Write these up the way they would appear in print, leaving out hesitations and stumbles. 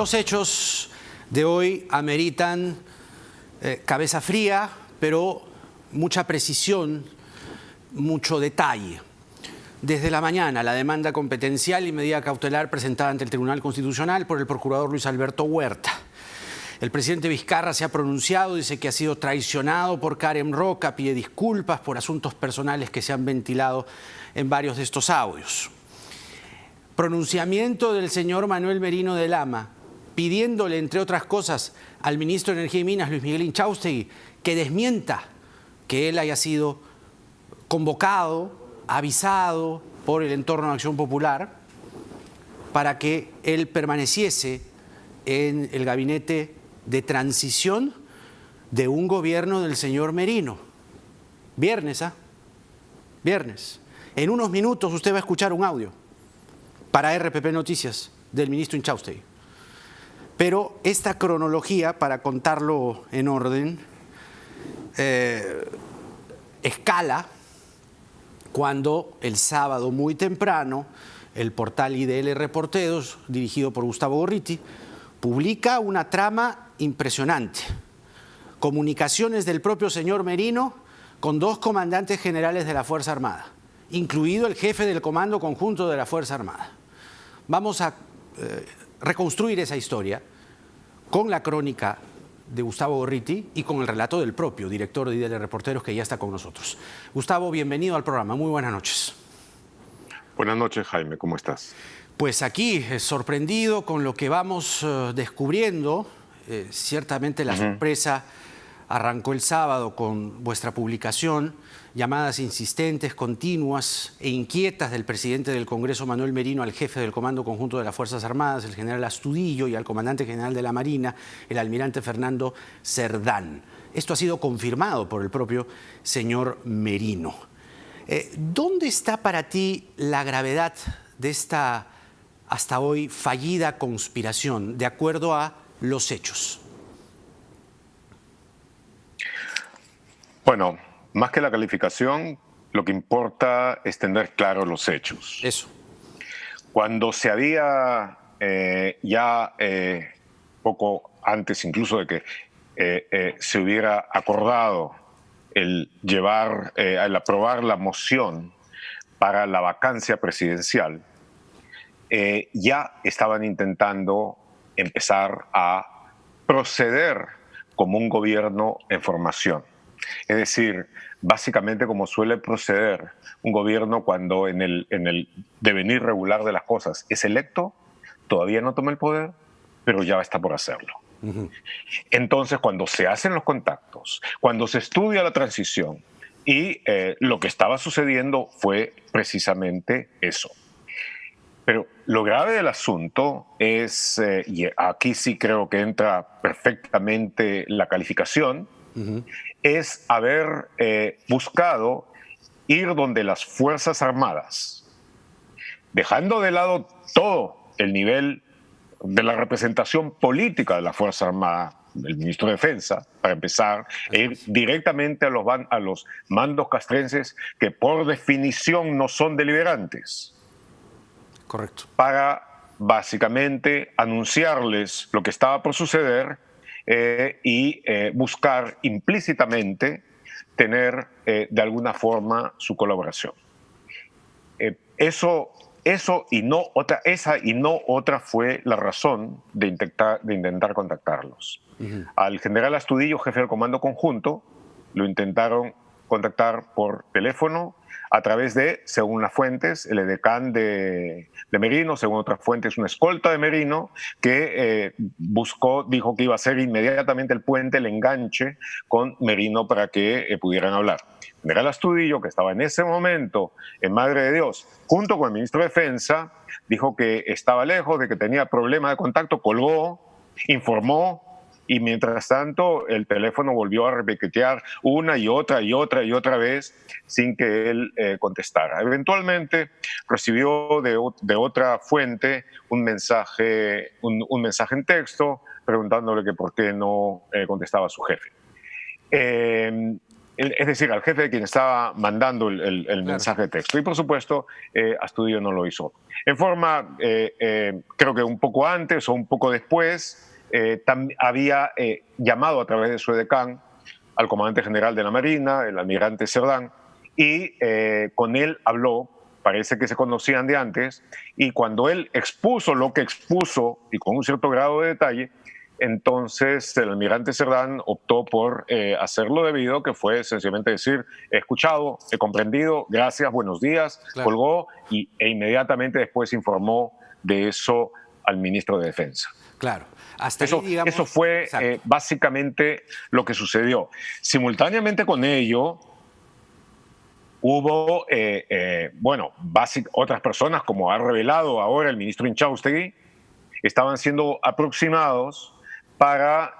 Los hechos de hoy ameritan cabeza fría, pero mucha precisión, mucho detalle. Desde la mañana, la demanda competencial y medida cautelar presentada ante el Tribunal Constitucional por el procurador Luis Alberto Huerta. El presidente Vizcarra se ha pronunciado, dice que ha sido traicionado por Karen Roca, pide disculpas por asuntos personales que se han ventilado en varios de estos audios. Pronunciamiento del señor Manuel Merino de Lama, pidiéndole, entre otras cosas, al ministro de Energía y Minas, Luis Miguel Inchaustegui, que desmienta que él haya sido convocado, avisado por el entorno de Acción Popular para que él permaneciese en el gabinete de transición de un gobierno del señor Merino. Viernes, ¿ah? Viernes. En unos minutos usted va a escuchar un audio para RPP Noticias del ministro Inchaustegui. Pero esta cronología, para contarlo en orden, escala cuando el sábado muy temprano el portal IDL Reporteros, dirigido por Gustavo Gorriti, publica una trama impresionante. Comunicaciones del propio señor Merino con dos comandantes generales de la Fuerza Armada, incluido el jefe del Comando Conjunto de la Fuerza Armada. Vamos a reconstruir esa historia con la crónica de Gustavo Gorriti y con el relato del propio director de IDL Reporteros, que ya está con nosotros. Gustavo, bienvenido al programa. Muy buenas noches. Buenas noches, Jaime. ¿Cómo estás? Pues aquí, sorprendido con lo que vamos descubriendo. Ciertamente la sorpresa arrancó el sábado con vuestra publicación, llamadas insistentes, continuas e inquietas del presidente del Congreso, Manuel Merino, al jefe del Comando Conjunto de las Fuerzas Armadas, el general Astudillo, y al comandante general de la Marina, el almirante Fernando Cerdán. Esto ha sido confirmado por el propio señor Merino. ¿Dónde está para ti la gravedad de esta hasta hoy fallida conspiración, de acuerdo a los hechos? Bueno, más que la calificación, lo que importa es tener claros los hechos. Eso. Cuando se había poco antes incluso de que se hubiera acordado el aprobar la moción para la vacancia presidencial, ya estaban intentando empezar a proceder como un gobierno en formación. Es decir, básicamente como suele proceder un gobierno cuando en el devenir regular de las cosas es electo, todavía no toma el poder, pero ya está por hacerlo. Entonces, cuando se hacen los contactos, cuando se estudia la transición, y lo que estaba sucediendo fue precisamente eso. Pero lo grave del asunto es, y aquí sí creo que entra perfectamente la calificación, es haber buscado ir donde las Fuerzas Armadas, dejando de lado todo el nivel de la representación política de la Fuerza Armada, del ministro de Defensa, para empezar, e ir directamente a los mandos castrenses que por definición no son deliberantes. Correcto. Para básicamente anunciarles lo que estaba por suceder y buscar implícitamente tener de alguna forma su colaboración. Esa y no otra fue la razón de intentar contactarlos. Al general Astudillo, jefe del Comando Conjunto, lo intentaron contactar por teléfono a través de, según las fuentes, el edecán de Merino, según otras fuentes, una escolta de Merino, que dijo que iba a hacer inmediatamente el puente, el enganche con Merino para que pudieran hablar. El general Astudillo, que estaba en ese momento en Madre de Dios, junto con el ministro de Defensa, dijo que estaba lejos, de que tenía problemas de contacto, colgó, informó, y mientras tanto el teléfono volvió a repiquetear una y otra vez sin que él contestara. Eventualmente recibió de otra fuente un mensaje en texto preguntándole que por qué no contestaba a su jefe. es decir, al jefe de quien estaba mandando el Claro. mensaje de texto. Y por supuesto, Astudillo no lo hizo. En forma, creo que un poco antes o un poco después, había llamado a través de su edecán al comandante general de la Marina, el almirante Cerdán, y con él habló, parece que se conocían de antes, y cuando él expuso lo que expuso, y con un cierto grado de detalle, entonces el almirante Cerdán optó por hacerlo debido, que fue sencillamente decir: he escuchado, he comprendido, gracias, buenos días, Claro. colgó e inmediatamente después informó de eso al ministro de Defensa. Claro. Hasta ahí, digamos, eso fue básicamente lo que sucedió. Simultáneamente con ello, hubo, otras personas, como ha revelado ahora el ministro Inchaustegui, estaban siendo aproximados para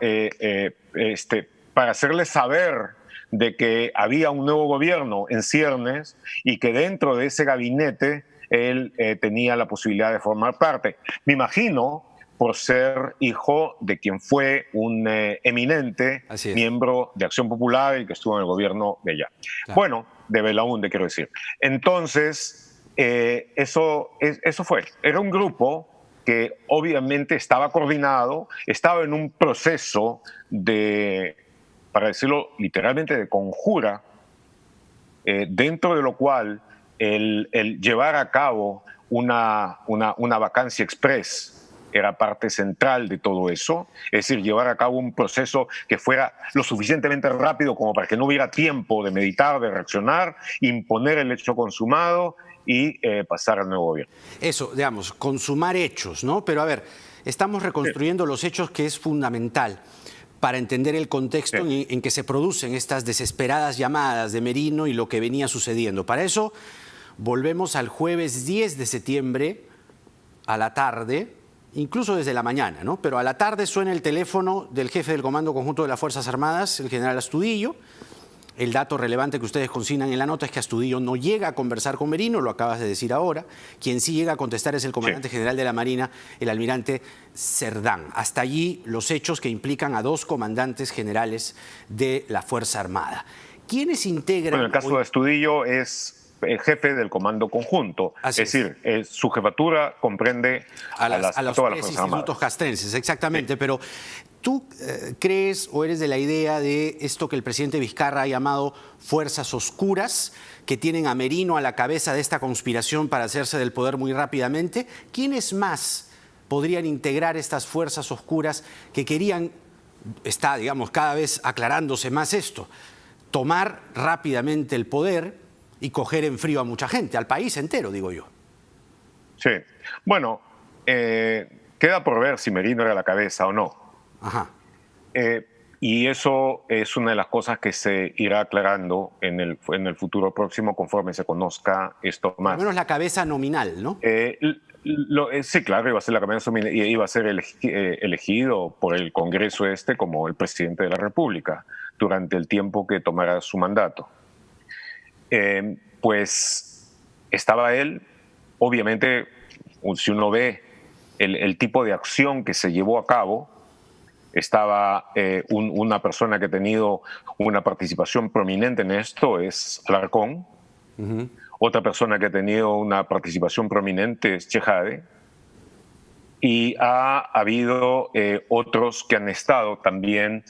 hacerles saber de que había un nuevo gobierno en ciernes y que dentro de ese gabinete él tenía la posibilidad de formar parte. Me imagino, por ser hijo de quien fue un eminente miembro de Acción Popular y que estuvo en el gobierno de allá. Claro. Bueno, de Belaúnde, quiero decir. Entonces, eso fue. Era un grupo que obviamente estaba coordinado, estaba en un proceso de, para decirlo literalmente, de conjura, dentro de lo cual el llevar a cabo una vacancia express era parte central de todo eso, es decir, llevar a cabo un proceso que fuera lo suficientemente rápido como para que no hubiera tiempo de meditar, de reaccionar, imponer el hecho consumado y pasar al nuevo gobierno. Eso, digamos, consumar hechos, ¿no? Pero a ver, estamos reconstruyendo los hechos, que es fundamental para entender el contexto en que se producen estas desesperadas llamadas de Merino y lo que venía sucediendo. Para eso, volvemos al jueves 10 de septiembre a la tarde, incluso desde la mañana, ¿no? Pero a la tarde suena el teléfono del jefe del Comando Conjunto de las Fuerzas Armadas, el general Astudillo. El dato relevante que ustedes consignan en la nota es que Astudillo no llega a conversar con Merino, lo acabas de decir ahora. Quien sí llega a contestar es el comandante general de la Marina, el almirante Cerdán. Hasta allí los hechos que implican a dos comandantes generales de la Fuerza Armada. ¿Quiénes integran? Bueno, en el caso de Astudillo es el jefe del Comando Conjunto. Así es decir, su jefatura comprende a los todas tres las Fuerzas institutos Armadas. castrenses, exactamente. Sí. Pero ¿tú crees o eres de la idea de esto que el presidente Vizcarra ha llamado fuerzas oscuras, que tienen a Merino a la cabeza de esta conspiración para hacerse del poder muy rápidamente? ¿Quiénes más podrían integrar estas fuerzas oscuras que querían, está, digamos, cada vez aclarándose más esto, tomar rápidamente el poder y coger en frío a mucha gente, al país entero, digo yo? Sí. Bueno, queda por ver si Merino era la cabeza o no. Ajá. Y eso es una de las cosas que se irá aclarando en el futuro próximo conforme se conozca esto más. Al menos la cabeza nominal, ¿no? Sí, claro, iba a ser la cabeza nominal y iba a ser elegido por el Congreso como el presidente de la República durante el tiempo que tomara su mandato. Pues estaba él, obviamente, si uno ve el tipo de acción que se llevó a cabo, estaba una persona que ha tenido una participación prominente en esto, es Alarcón. Otra persona que ha tenido una participación prominente es Chejade. Y ha habido otros que han estado también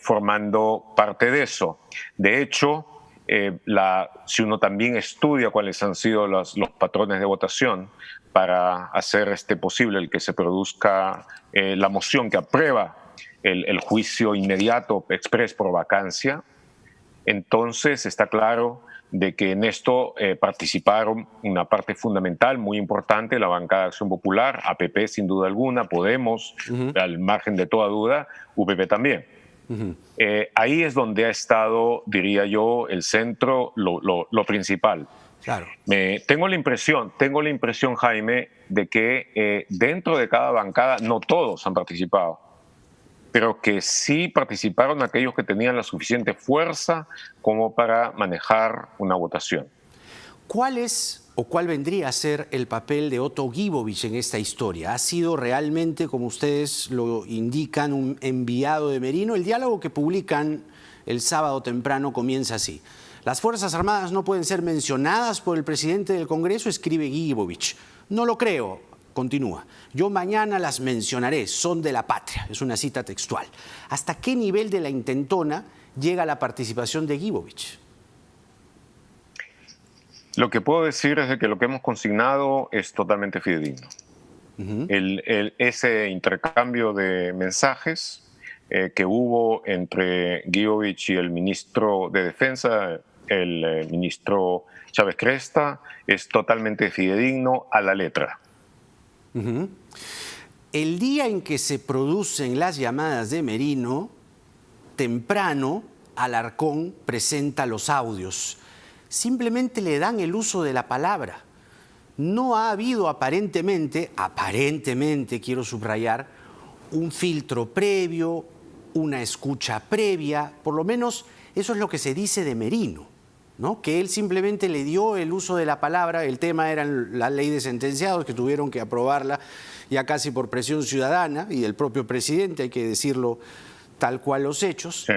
formando parte de eso. De hecho, si uno también estudia cuáles han sido los patrones de votación para hacer posible el que se produzca la moción que aprueba el juicio inmediato express por vacancia, entonces está claro de que en esto participaron una parte fundamental, muy importante, la bancada de Acción Popular, APP sin duda alguna, Podemos, al margen de toda duda, UPP también. Ahí es donde ha estado, diría yo, el centro, lo principal. Claro. Tengo la impresión, Jaime, de que dentro de cada bancada, no todos han participado, pero que sí participaron aquellos que tenían la suficiente fuerza como para manejar una votación. ¿Cuál es o cuál vendría a ser el papel de Otto Gibovich en esta historia? ¿Ha sido realmente, como ustedes lo indican, un enviado de Merino? El diálogo que publican el sábado temprano comienza así. Las Fuerzas Armadas no pueden ser mencionadas por el presidente del Congreso, escribe Guibovich. No lo creo, continúa. Yo mañana las mencionaré, son de la patria. Es una cita textual. ¿Hasta qué nivel de la intentona llega la participación de Guibovich? Lo que puedo decir es de que lo que hemos consignado es totalmente fidedigno. Ese intercambio de mensajes que hubo entre Guibovich y el ministro de Defensa, el ministro Chávez Cresta, es totalmente fidedigno a la letra. El día en que se producen las llamadas de Merino, temprano, Alarcón presenta los audios. Simplemente le dan el uso de la palabra. No ha habido aparentemente quiero subrayar, un filtro previo, una escucha previa, por lo menos eso es lo que se dice de Merino, ¿no? Que él simplemente le dio el uso de la palabra. El tema era la ley de sentenciados, que tuvieron que aprobarla ya casi por presión ciudadana y del propio presidente, hay que decirlo tal cual los hechos. Sí.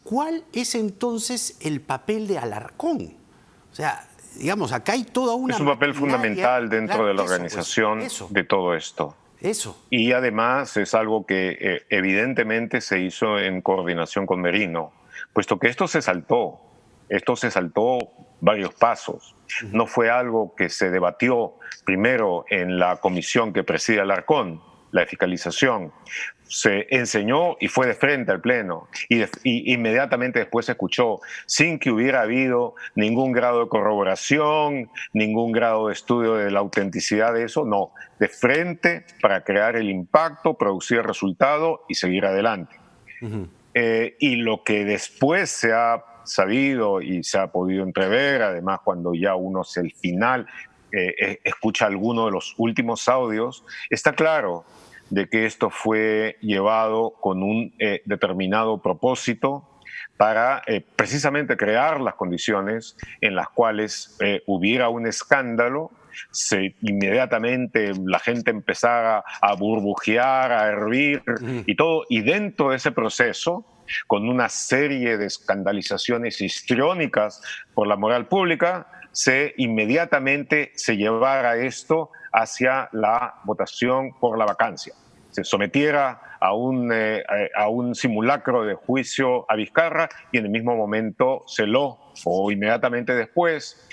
¿Cuál es entonces el papel de Alarcón? O sea, digamos, acá hay toda una... Es un papel fundamental dentro de la organización de todo esto. Eso. Y además es algo que evidentemente se hizo en coordinación con Merino, puesto que esto se saltó varios pasos. No fue algo que se debatió primero en la comisión que preside Alarcón, la de fiscalización. Se enseñó y fue de frente al Pleno y inmediatamente después se escuchó sin que hubiera habido ningún grado de corroboración, ningún grado de estudio de la autenticidad de eso, no, de frente para crear el impacto, producir el resultado y seguir adelante. Y lo que después se ha sabido y se ha podido entrever, además cuando ya uno es el final, escucha alguno de los últimos audios, está claro de que esto fue llevado con un determinado propósito para precisamente crear las condiciones en las cuales hubiera un escándalo, inmediatamente la gente empezara a burbujear, a hervir y todo, y dentro de ese proceso, con una serie de escandalizaciones histriónicas por la moral pública, inmediatamente se llevara esto hacia la votación por la vacancia. Se sometiera a un simulacro de juicio a Vizcarra y en el mismo momento o inmediatamente después,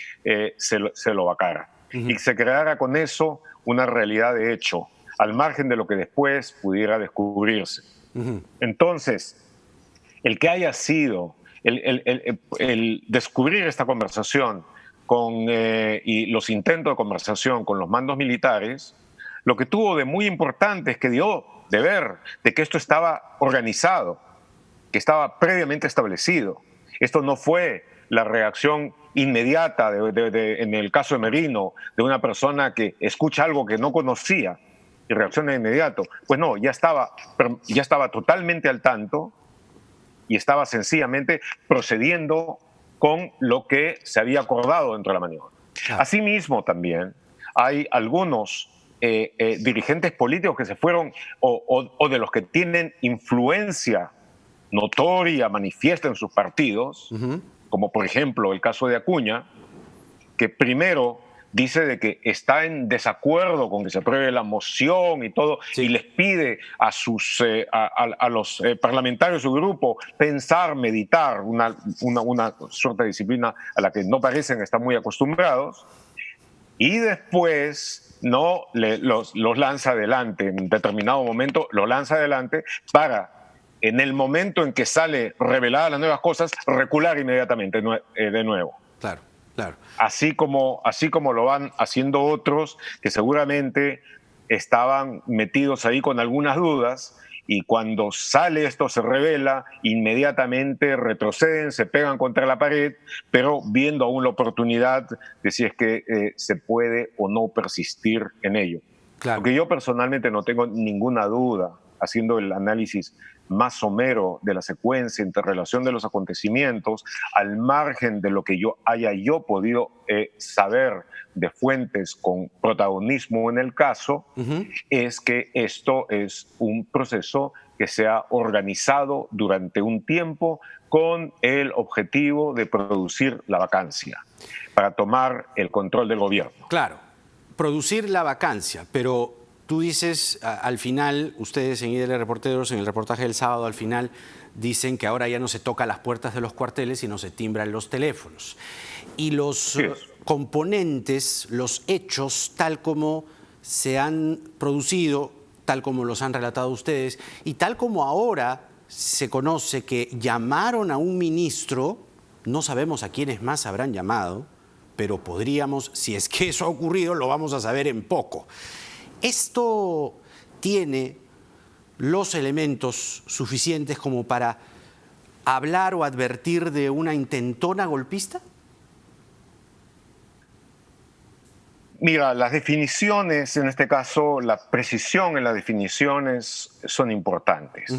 se lo vacara. Y se creara con eso una realidad de hecho, al margen de lo que después pudiera descubrirse. Entonces, el que haya sido, el descubrir esta conversación y los intentos de conversación con los mandos militares, lo que tuvo de muy importante es que dio de ver de que esto estaba organizado, que estaba previamente establecido. Esto no fue la reacción inmediata, en el caso de Merino, de una persona que escucha algo que no conocía y reacciona de inmediato. Pues no, ya estaba totalmente al tanto y estaba sencillamente procediendo con lo que se había acordado dentro de la maniobra. Asimismo, también hay algunos dirigentes políticos que se fueron o de los que tienen influencia notoria, manifiesta en sus partidos, como por ejemplo el caso de Acuña, que primero dice de que está en desacuerdo con que se apruebe la moción y todo, y les pide a los parlamentarios de su grupo pensar, meditar, una suerte de disciplina a la que no parecen estar muy acostumbrados, y después los lanza adelante, en determinado momento los lanza adelante para, en el momento en que sale revelada las nuevas cosas, recular inmediatamente de nuevo. Claro. Claro. Así como lo van haciendo otros que seguramente estaban metidos ahí con algunas dudas y cuando sale esto, se revela, inmediatamente retroceden, se pegan contra la pared, pero viendo aún la oportunidad de si es que se puede o no persistir en ello. Claro. Porque yo personalmente no tengo ninguna duda, haciendo el análisis más somero de la secuencia, interrelación de los acontecimientos, al margen de lo que yo haya podido saber de fuentes con protagonismo en el caso, es que esto es un proceso que se ha organizado durante un tiempo con el objetivo de producir la vacancia, para tomar el control del gobierno. Claro, producir la vacancia, pero tú dices, al final, ustedes en IDL Reporteros, en el reportaje del sábado, al final, dicen que ahora ya no se toca las puertas de los cuarteles, sino se timbran los teléfonos. Y los componentes, los hechos, tal como se han producido, tal como los han relatado ustedes, y tal como ahora se conoce que llamaron a un ministro, no sabemos a quiénes más habrán llamado, pero podríamos, si es que eso ha ocurrido, lo vamos a saber en poco. ¿Esto tiene los elementos suficientes como para hablar o advertir de una intentona golpista? Mira, las definiciones, en este caso, la precisión en las definiciones son importantes.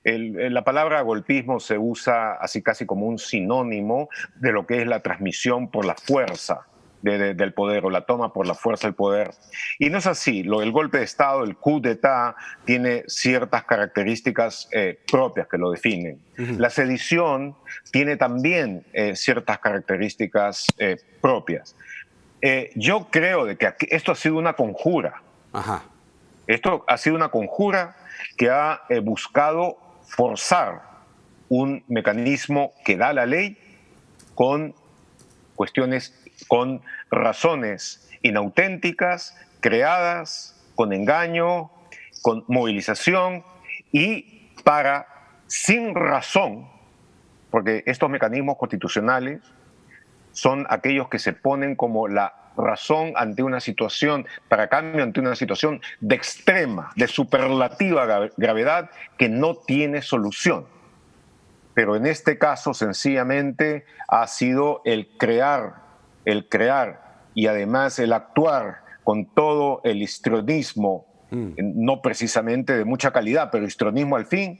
La palabra golpismo se usa así casi como un sinónimo de lo que es la transmisión por la fuerza del poder o la toma por la fuerza del poder. Y no es así. El golpe de Estado, el coup d'état, tiene ciertas características propias que lo definen. La sedición tiene también ciertas características propias. Yo creo de que esto ha sido una conjura. Esto ha sido una conjura que ha buscado forzar un mecanismo que da la ley con cuestiones, con razones inauténticas, creadas, con engaño, con movilización y sin razón, porque estos mecanismos constitucionales son aquellos que se ponen como la razón ante una situación, para cambio ante una situación de extrema, de superlativa gravedad que no tiene solución. Pero en este caso sencillamente ha sido el crear y además el actuar con todo el histrionismo, no precisamente de mucha calidad, pero histrionismo al fin,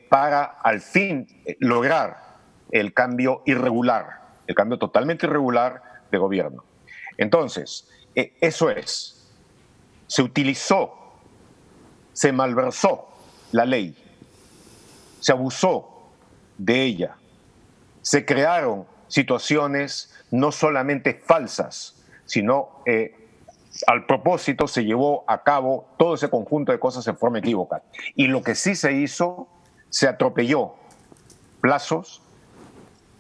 para al fin lograr el cambio irregular, el cambio totalmente irregular de gobierno. Entonces, eso es, se utilizó, se malversó la ley, se abusó de ella, se crearon situaciones no solamente falsas, sino al propósito se llevó a cabo todo ese conjunto de cosas en forma equívoca. Y lo que sí se hizo, se atropelló plazos,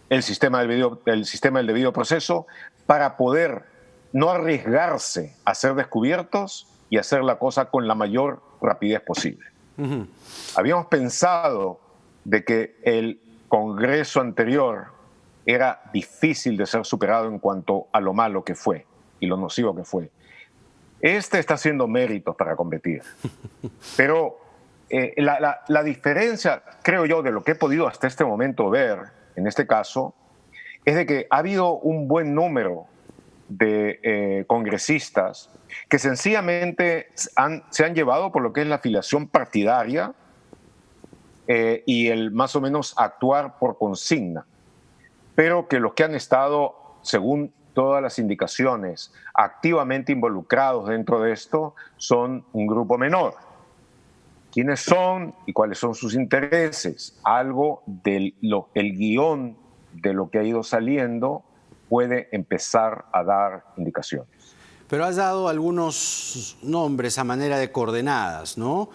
el sistema del debido proceso, para poder no arriesgarse a ser descubiertos y hacer la cosa con la mayor rapidez posible. Habíamos pensado de que el Congreso anterior era difícil de ser superado en cuanto a lo malo que fue y lo nocivo que fue. Este está haciendo méritos para competir. Pero la diferencia, creo yo, de lo que he podido hasta este momento ver, en este caso, es de que ha habido un buen número de congresistas que sencillamente se han llevado por lo que es la afiliación partidaria y el más o menos actuar por consigna, pero que los que han estado, según todas las indicaciones, activamente involucrados dentro de esto son un grupo menor. ¿Quiénes son y cuáles son sus intereses? Algo del el guión de lo que ha ido saliendo puede empezar a dar indicaciones. Pero has dado algunos nombres a manera de coordenadas, ¿no?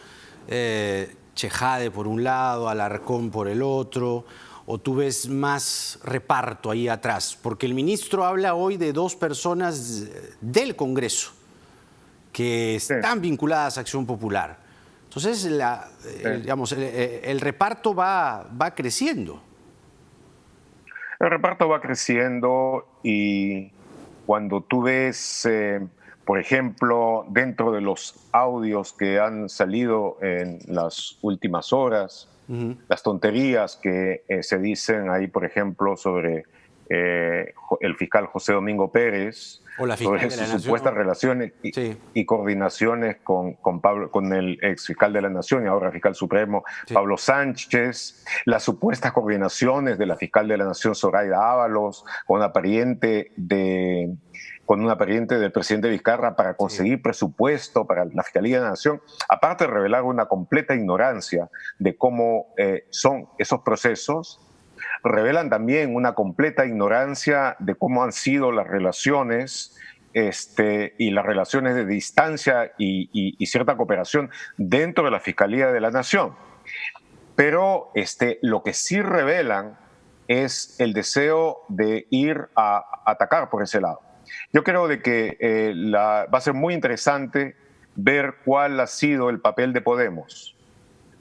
Chejade por un lado, Alarcón por el otro, o tú ves más reparto ahí atrás, porque el ministro habla hoy de dos personas del Congreso que están vinculadas a Acción Popular. Entonces, el reparto va creciendo. El reparto va creciendo y cuando tú ves, por ejemplo, dentro de los audios que han salido en las últimas horas, las tonterías que se dicen ahí, por ejemplo, sobre el fiscal José Domingo Pérez, O la fiscal sobre de la sus Nación. supuestas relaciones Sí. y coordinaciones con el ex fiscal de la Nación y ahora fiscal supremo, Sí. Pablo Sánchez, las supuestas coordinaciones de la fiscal de la Nación, Zoraida Ábalos, con una pariente del presidente Vizcarra para conseguir presupuesto para la Fiscalía de la Nación, aparte de revelar una completa ignorancia de cómo son esos procesos, revelan también una completa ignorancia de cómo han sido las relaciones y las relaciones de distancia y cierta cooperación dentro de la Fiscalía de la Nación. Pero lo que sí revelan es el deseo de ir a atacar por ese lado. Yo creo de que va a ser muy interesante ver cuál ha sido el papel de Podemos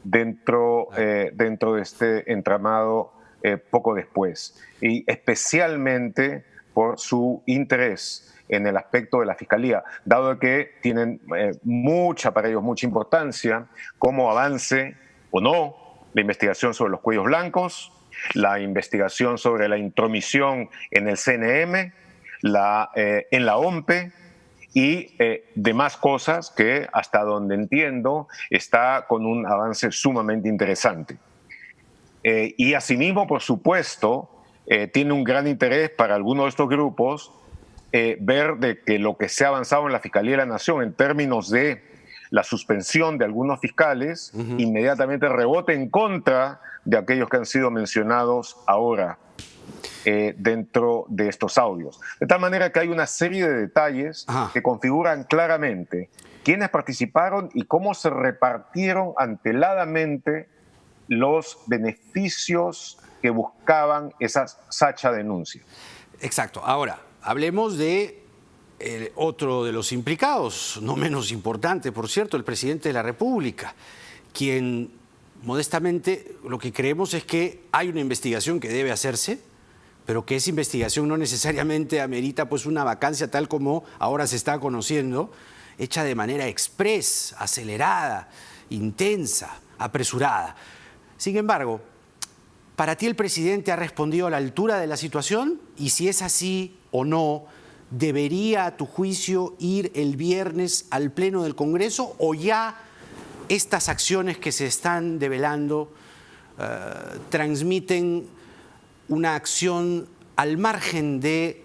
dentro de este entramado poco después, y especialmente por su interés en el aspecto de la Fiscalía, dado que tienen para ellos mucha importancia cómo avance o no la investigación sobre los cuellos blancos, la investigación sobre la intromisión en el CNM, en la OMPE y demás cosas que, hasta donde entiendo, está con un avance sumamente interesante. Y asimismo, por supuesto, tiene un gran interés para algunos de estos grupos ver de que lo que se ha avanzado en la Fiscalía de la Nación en términos de la suspensión de algunos fiscales, inmediatamente rebote en contra de aquellos que han sido mencionados ahora dentro de estos audios. De tal manera que hay una serie de detalles que configuran claramente quiénes participaron y cómo se repartieron anteladamente los beneficios que buscaban esa sacha denuncia. Exacto. Ahora, hablemos de otro de los implicados, no menos importante, por cierto, el presidente de la República, quien, modestamente, lo que creemos es que hay una investigación que debe hacerse, pero que esa investigación no necesariamente amerita pues una vacancia tal como ahora se está conociendo, hecha de manera express, acelerada, intensa, apresurada. Sin embargo, ¿para ti el presidente ha respondido a la altura de la situación? Y si es así o no, ¿debería, a tu juicio, ir el viernes al Pleno del Congreso o ya estas acciones que se están develando transmiten una acción al margen de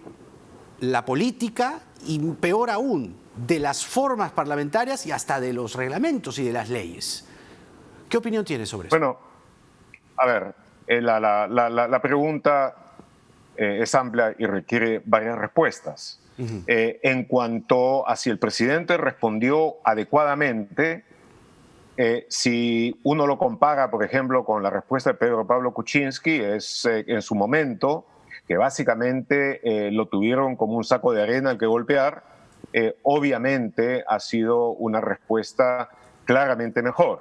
la política y, peor aún, de las formas parlamentarias y hasta de los reglamentos y de las leyes? ¿Qué opinión tienes sobre eso? Bueno, a ver, la pregunta es amplia y requiere varias respuestas. En cuanto a si el presidente respondió adecuadamente, si uno lo compara, por ejemplo, con la respuesta de Pedro Pablo Kuczynski, es en su momento, que básicamente lo tuvieron como un saco de arena al que golpear, obviamente ha sido una respuesta claramente mejor.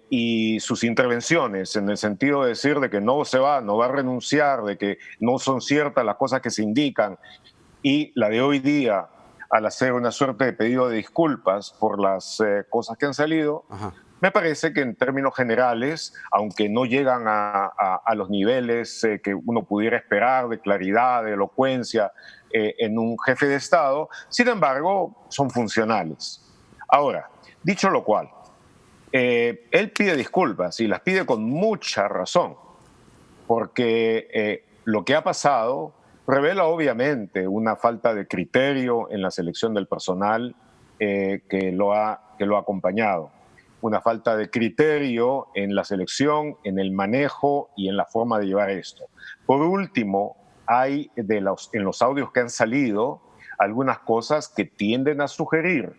Y sus intervenciones, en el sentido de decir de que no va a renunciar, de que no son ciertas las cosas que se indican, y la de hoy día, al hacer una suerte de pedido de disculpas por las cosas que han salido, me parece que en términos generales, aunque no llegan a los niveles que uno pudiera esperar de claridad, de elocuencia en un jefe de Estado, sin embargo, son funcionales. Ahora, dicho lo cual, él pide disculpas y las pide con mucha razón, porque lo que ha pasado revela obviamente una falta de criterio en la selección del personal que lo ha acompañado, una falta de criterio en la selección, en el manejo y en la forma de llevar esto. Por último, hay en los audios que han salido algunas cosas que tienden a sugerir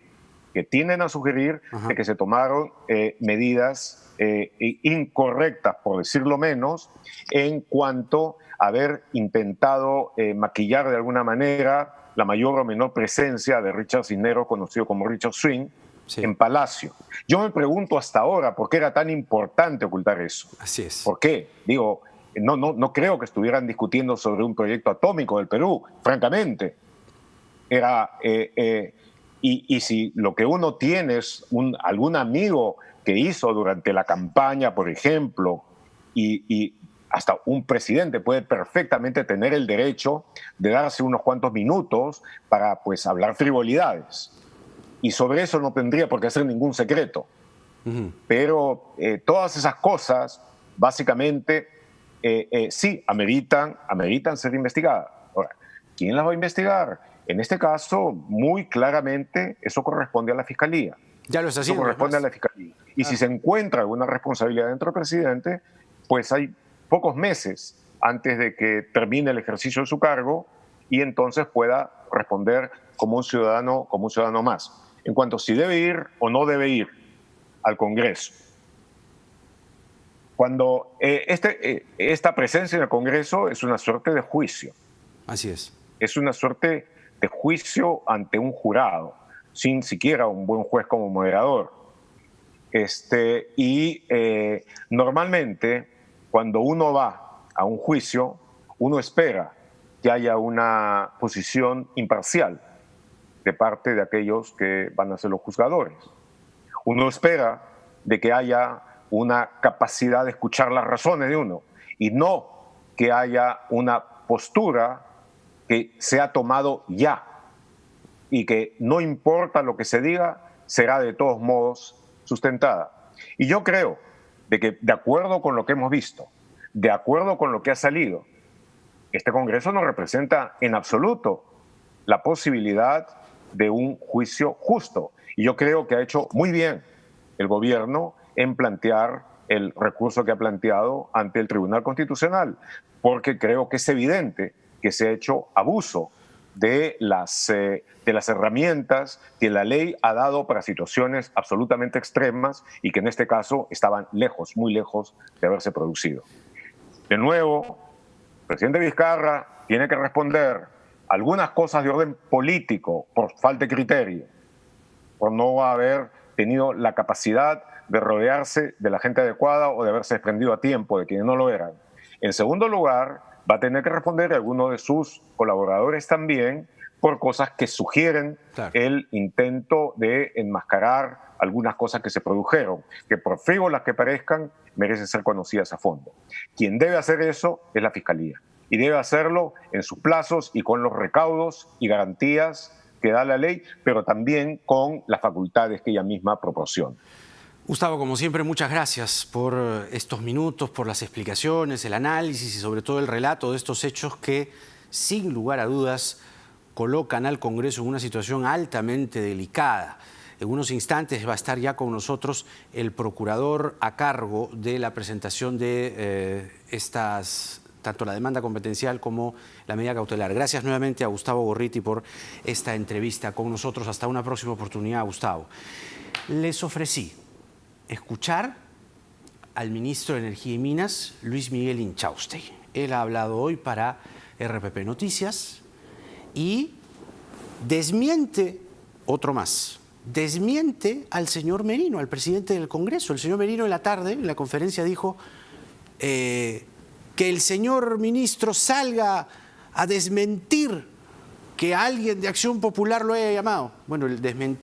de que se tomaron medidas incorrectas, por decirlo menos, en cuanto a haber intentado maquillar de alguna manera la mayor o menor presencia de Richard Cisneros, conocido como Richard Swing, en Palacio. Yo me pregunto hasta ahora por qué era tan importante ocultar eso. Así es. ¿Por qué? Digo, no creo que estuvieran discutiendo sobre un proyecto atómico del Perú, francamente. Y si lo que uno tiene es algún amigo que hizo durante la campaña, por ejemplo, y hasta un presidente puede perfectamente tener el derecho de darse unos cuantos minutos para pues hablar frivolidades. Y sobre eso no tendría por qué ser ningún secreto. Pero todas esas cosas, básicamente, sí, ameritan ser investigadas. Ahora, ¿quién las va a investigar? En este caso, muy claramente, eso corresponde a la Fiscalía. Ya lo está haciendo. Eso corresponde a la Fiscalía. Y si se encuentra alguna responsabilidad dentro del presidente, pues hay pocos meses antes de que termine el ejercicio de su cargo y entonces pueda responder como un ciudadano más. En cuanto a si debe ir o no debe ir al Congreso. Cuando esta presencia en el Congreso es una suerte de juicio. Así es. Es una suerte de juicio ante un jurado, sin siquiera un buen juez como moderador. Normalmente, cuando uno va a un juicio, uno espera que haya una posición imparcial de parte de aquellos que van a ser los juzgadores. Uno espera de que haya una capacidad de escuchar las razones de uno y no que haya una postura que se ha tomado ya y que no importa lo que se diga, será de todos modos sustentada. Y yo creo de que, de acuerdo con lo que hemos visto, de acuerdo con lo que ha salido, este Congreso no representa en absoluto la posibilidad de un juicio justo. Y yo creo que ha hecho muy bien el gobierno en plantear el recurso que ha planteado ante el Tribunal Constitucional, porque creo que es evidente que se ha hecho abuso de las herramientas que la ley ha dado para situaciones absolutamente extremas y que en este caso estaban lejos, muy lejos de haberse producido. De nuevo, el presidente Vizcarra tiene que responder algunas cosas de orden político por falta de criterio, por no haber tenido la capacidad de rodearse de la gente adecuada o de haberse desprendido a tiempo de quienes no lo eran. En segundo lugar, va a tener que responder a alguno de sus colaboradores también por cosas que sugieren el intento de enmascarar algunas cosas que se produjeron, que por frívolas que parezcan, merecen ser conocidas a fondo. Quien debe hacer eso es la Fiscalía, y debe hacerlo en sus plazos y con los recaudos y garantías que da la ley, pero también con las facultades que ella misma proporciona. Gustavo, como siempre, muchas gracias por estos minutos, por las explicaciones, el análisis y sobre todo el relato de estos hechos que, sin lugar a dudas, colocan al Congreso en una situación altamente delicada. En unos instantes va a estar ya con nosotros el procurador a cargo de la presentación de tanto la demanda competencial como la medida cautelar. Gracias nuevamente a Gustavo Gorriti por esta entrevista con nosotros. Hasta una próxima oportunidad, Gustavo. Les ofrecí escuchar al ministro de Energía y Minas, Luis Miguel Inchaustegui. Él ha hablado hoy para RPP Noticias y desmiente al señor Merino, al presidente del Congreso. El señor Merino en la tarde, en la conferencia, dijo que el señor ministro salga a desmentir que alguien de Acción Popular lo haya llamado. Bueno, el desmentir